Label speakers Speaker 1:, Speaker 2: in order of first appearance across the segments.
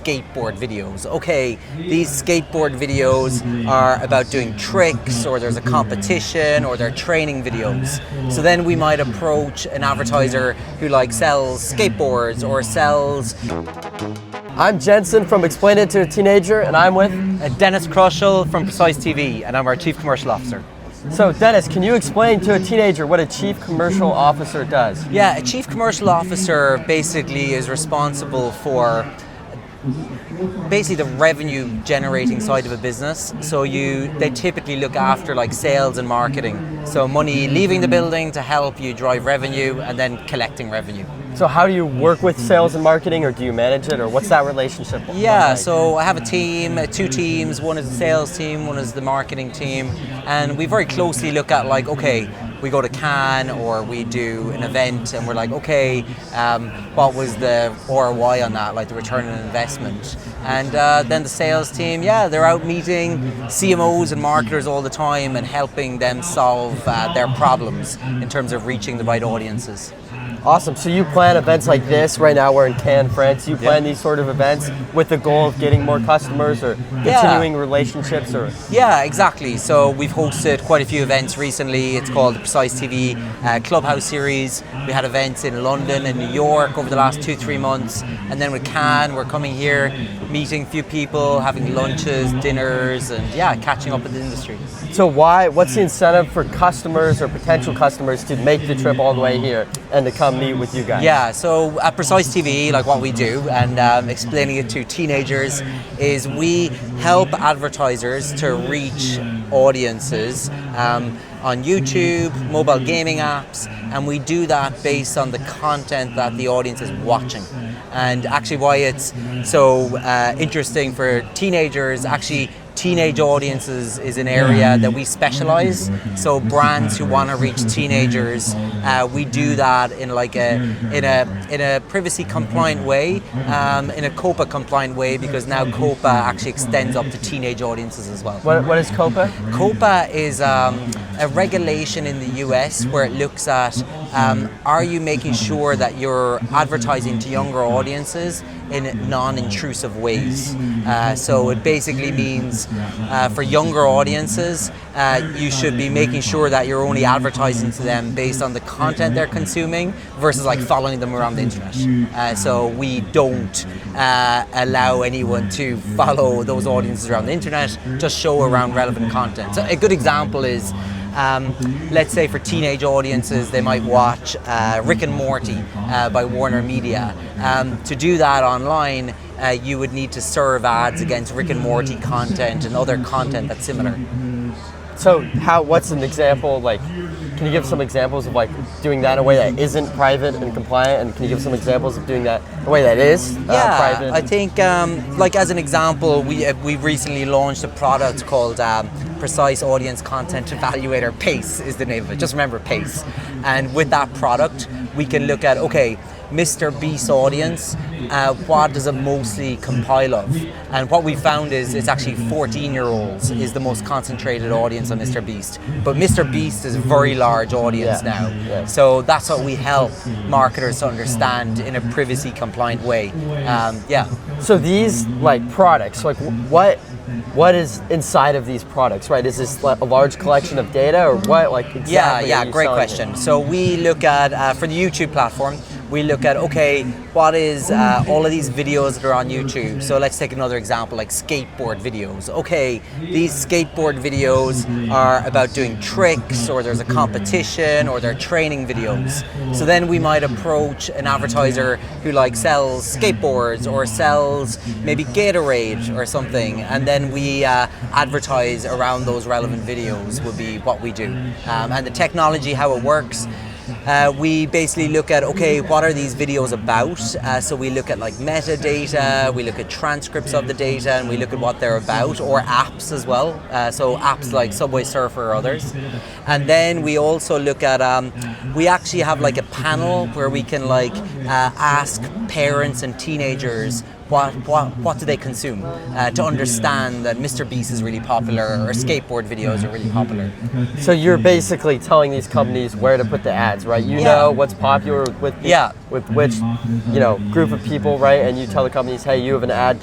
Speaker 1: skateboard videos. Okay, these skateboard videos are about doing tricks, or there's a competition, or they're training videos. So then we might approach an advertiser who like sells skateboards or sells.
Speaker 2: I'm Jensen from Explain It to a Teenager, and I'm with
Speaker 1: Dennis Krushel from Precise TV, and I'm our Chief Commercial Officer.
Speaker 2: So Dennis, can you explain to a teenager what a Chief Commercial Officer does?
Speaker 1: Yeah, a Chief Commercial Officer basically is responsible for basically the revenue generating side of a business. So they typically look after like sales and marketing. So money leaving the building to help you drive revenue and then collecting revenue.
Speaker 2: So how do you work with sales and marketing, or do you manage it, or what's that relationship like?
Speaker 1: Yeah, so I have a team, two teams. One is the sales team, one is the marketing team. And we very closely look at like, okay, we go to Cannes or we do an event and we're like, okay, what was the ROI on that, like the return on investment? And then the sales team, yeah, they're out meeting CMOs and marketers all the time and helping them solve their problems in terms of reaching the right audiences.
Speaker 2: Awesome. So you plan events like this. Right now we're in Cannes, France. You plan these sort of events with the goal of getting more customers or continuing relationships, or?
Speaker 1: Yeah, exactly. So we've hosted quite a few events recently. It's called the Precise TV Clubhouse Series. We had events in London and New York over the last 2-3 months. And then with Cannes, we're coming here, meeting a few people, having lunches, dinners, and catching up with the industry.
Speaker 2: So what's the incentive for customers or potential customers to make the trip all the way here and to come meet with you guys?
Speaker 1: Yeah, so at Precise TV, like what we do, and explaining it to teenagers, is we help advertisers to reach audiences on YouTube, mobile gaming apps, and we do that based on the content that the audience is watching. And actually why it's so interesting for teenagers, actually teenage audiences is an area that we specialize. So brands who want to reach teenagers, we do that in like in a privacy compliant way, in a COPPA compliant way, because now COPPA actually extends up to teenage audiences as well.
Speaker 2: What is COPPA?
Speaker 1: COPPA is a regulation in the US where it looks at are you making sure that you're advertising to younger audiences in non-intrusive ways. So it basically means for younger audiences, you should be making sure that you're only advertising to them based on the content they're consuming versus like following them around the internet. So we don't allow anyone to follow those audiences around the internet, just show around relevant content. So a good example is let's say for teenage audiences, they might watch Rick and Morty by Warner Media. To do that online, you would need to serve ads against Rick and Morty content and other content that's similar.
Speaker 2: So what's an example, like, can you give some examples of like doing that in a way that isn't private and compliant, and can you give some examples of doing that in a way that is private?
Speaker 1: I think like as an example, we recently launched a product called Precise Audience Content Evaluator. PACE is the name of it, just remember PACE. And with that product, we can look at, okay, Mr. Beast audience, what does it mostly compile of? And what we found is it's actually 14-year-olds is the most concentrated audience on Mr. Beast. But Mr. Beast is a very large audience now. Yeah. So that's what we help marketers to understand in a privacy compliant way.
Speaker 2: So these like products, like what is inside of these products, right? Is this a large collection of data, or what, like exactly?
Speaker 1: Yeah, great question. So we look at, for the YouTube platform, we look at, okay, what is all of these videos that are on YouTube? So let's take another example, like skateboard videos. Okay, these skateboard videos are about doing tricks, or there's a competition, or they're training videos. So then we might approach an advertiser who like sells skateboards or sells maybe Gatorade or something, and then we advertise around those relevant videos would be what we do. And the technology, how it works, we basically look at, okay, what are these videos about? So we look at like metadata, we look at transcripts of the data, and we look at what they're about, or apps as well. So apps like Subway Surfer or others. And then we also look at, we actually have like a panel where we can like ask parents and teenagers what do they consume, to understand that Mr. Beast is really popular or skateboard videos are really popular.
Speaker 2: So you're basically telling these companies where to put the ads, right? You know what's popular with which group of people, right? And you tell the companies, hey, you have an ad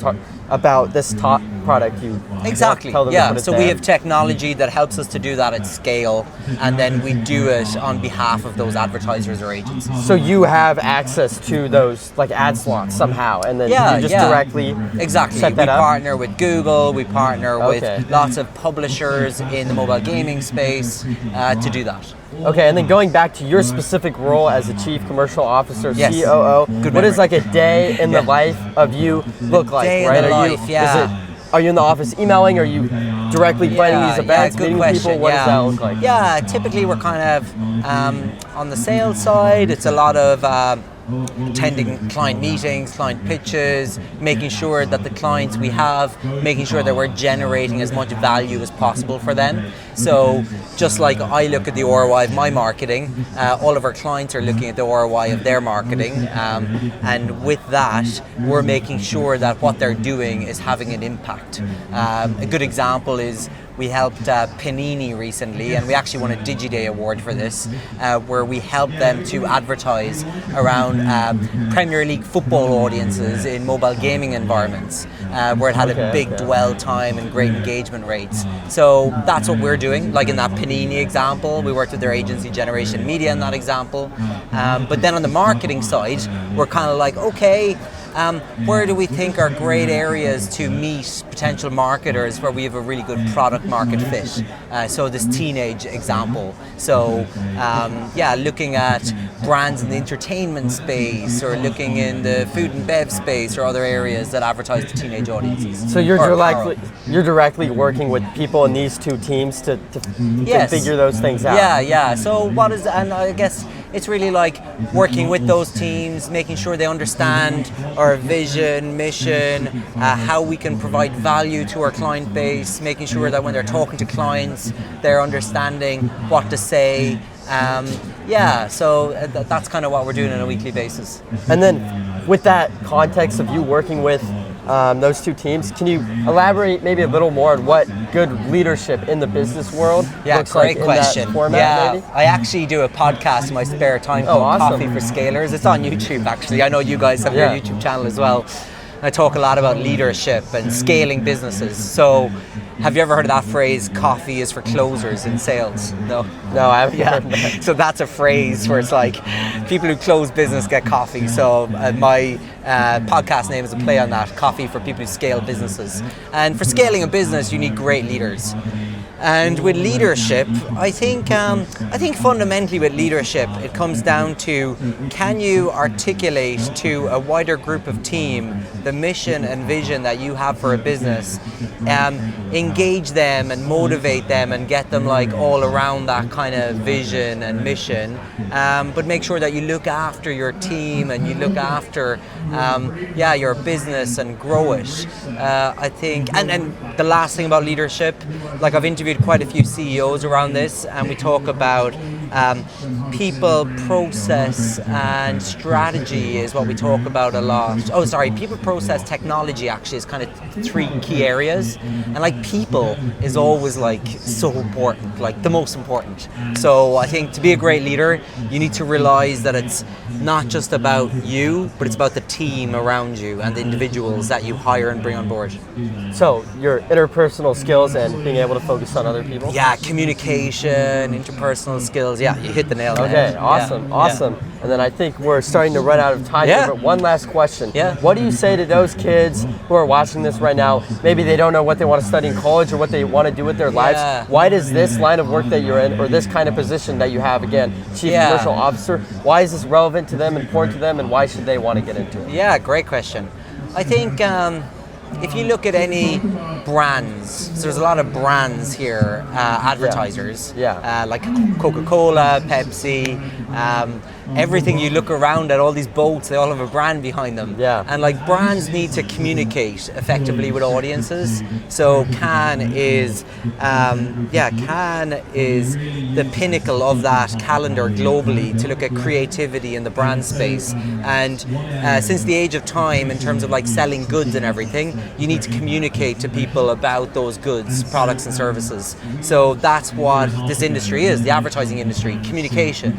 Speaker 2: about this top product. You
Speaker 1: exactly
Speaker 2: tell them to put it
Speaker 1: so
Speaker 2: there.
Speaker 1: we have technology that helps us to do that at scale, and then we do it on behalf of those advertisers or agencies.
Speaker 2: So you have access to those like ad slots somehow, and then you just directly set that
Speaker 1: we
Speaker 2: up?
Speaker 1: partner with Google, we partner with lots of publishers in the mobile gaming space to do that.
Speaker 2: Okay, and then going back to your specific role as a chief commercial officer,
Speaker 1: Yes.
Speaker 2: COO,
Speaker 1: Good
Speaker 2: what does
Speaker 1: memory.
Speaker 2: like a day in the life of you look like?
Speaker 1: Day in
Speaker 2: right?
Speaker 1: the life,
Speaker 2: Are you in the office emailing? Are you directly planning these events,
Speaker 1: good
Speaker 2: meeting
Speaker 1: question.
Speaker 2: people? What does that look like?
Speaker 1: Yeah, typically we're kind of on the sales side. It's a lot of attending client meetings, client pitches, making sure that the clients we have, making sure that we're generating as much value as possible for them. So just like I look at the ROI of my marketing, all of our clients are looking at the ROI of their marketing, and with that we're making sure that what they're doing is having an impact. A good example is we helped Panini recently, and we actually won a DigiDay award for this, where we helped them to advertise around Premier League football audiences in mobile gaming environments, where it had a big dwell time and great engagement rates. So that's what we're doing. Like in that Panini example, we worked with their agency Generation Media in that example. But then on the marketing side, we're kind of like, okay, where do we think are great areas to meet potential marketers where we have a really good product market fit? So this teenage example. So looking at brands in the entertainment space, or looking in the food and bev space, or other areas that advertise to teenage audiences.
Speaker 2: So you're directly working with people in these two teams to figure those things out.
Speaker 1: Yeah. So and I guess it's really like working with those teams, making sure they understand our vision, mission, how we can provide value to our client base, making sure that when they're talking to clients, they're understanding what to say. So that's kind of what we're doing on a weekly basis.
Speaker 2: And then with that context of you working with those two teams, can you elaborate maybe a little more on what good leadership in the business world looks like in that format, maybe?
Speaker 1: I actually do a podcast in my spare time called Coffee for Scalers. It's on YouTube, actually. I know you guys have your YouTube channel as well. I talk a lot about leadership and scaling businesses. So have you ever heard of that phrase, coffee is for closers in sales? No,
Speaker 2: I haven't heard that.
Speaker 1: So that's a phrase where it's like people who close business get coffee. So my podcast name is a play on that, Coffee for People Who Scale Businesses. And for scaling a business, you need great leaders. And with leadership, I think fundamentally with leadership, it comes down to, can you articulate to a wider group of team the mission and vision that you have for a business, engage them and motivate them and get them like all around that kind of vision and mission, but make sure that you look after your team and you look after your business and grow it. I think, and the last thing about leadership, like I've interviewed quite a few CEOs around this, and we talk about people, process, and strategy is what we talk about a lot. People, process, technology actually is kind of three key areas, and like people is always like so important, like the most important. So I think to be a great leader, you need to realize that it's not just about you, but it's about the team around you and the individuals that you hire and bring on board.
Speaker 2: So your interpersonal skills and being able to focus on other people?
Speaker 1: Yeah, communication, interpersonal skills. Yeah, you hit the nail on the head.
Speaker 2: Okay, awesome. And then I think we're starting to run out of time here, but one last question.
Speaker 1: Yeah.
Speaker 2: What do you say to those kids who are watching this right now? Maybe they don't know what they want to study in college or what they want to do with their lives. Why does this line of work that you're in, or this kind of position that you have, again, Chief Commercial Officer, why is this relevant to them, important to them, and why should they want to get into it?
Speaker 1: Yeah, great question. I think if you look at any brands, so there's a lot of brands here, advertisers, like Coca-Cola, Pepsi. everything you look around at, all these boats, they all have a brand behind them.
Speaker 2: Yeah.
Speaker 1: And like brands need to communicate effectively with audiences. So Cannes is, Cannes is the pinnacle of that calendar globally to look at creativity in the brand space. And since the age of time, in terms of like selling goods and everything, you need to communicate to people about those goods, products and services. So that's what this industry is, the advertising industry, communication.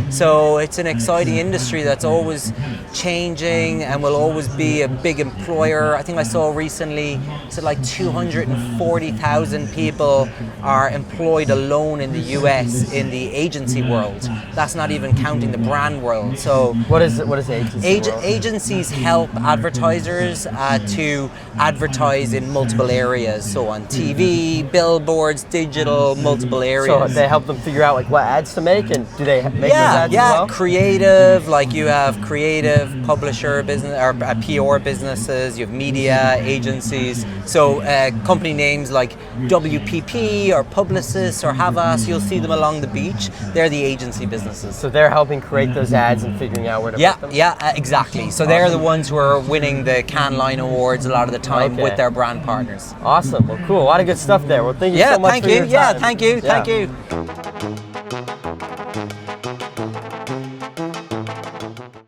Speaker 1: So it's an exciting industry that's always changing and will always be a big employer. I think I saw recently, so like 240,000 people are employed alone in the US in the agency world. That's not even counting the brand world. So
Speaker 2: what is agency world?
Speaker 1: Agencies help advertisers to advertise in multiple areas. So on TV, billboards, digital, multiple areas.
Speaker 2: So they help them figure out like what ads to make, and do they make those ads as well?
Speaker 1: Creative, like you have creative publisher business or PR businesses, you have media agencies. So company names like WPP or Publicis or Havas, you'll see them along the beach. They're the agency businesses.
Speaker 2: So they're helping create those ads and figuring out where to put them?
Speaker 1: Yeah, exactly. So they're the ones who are winning the Cannes Line Awards a lot of the time with their brand partners.
Speaker 2: Awesome. Well, cool. A lot of good stuff there. Well, thank you so much for your time.
Speaker 1: Thank you.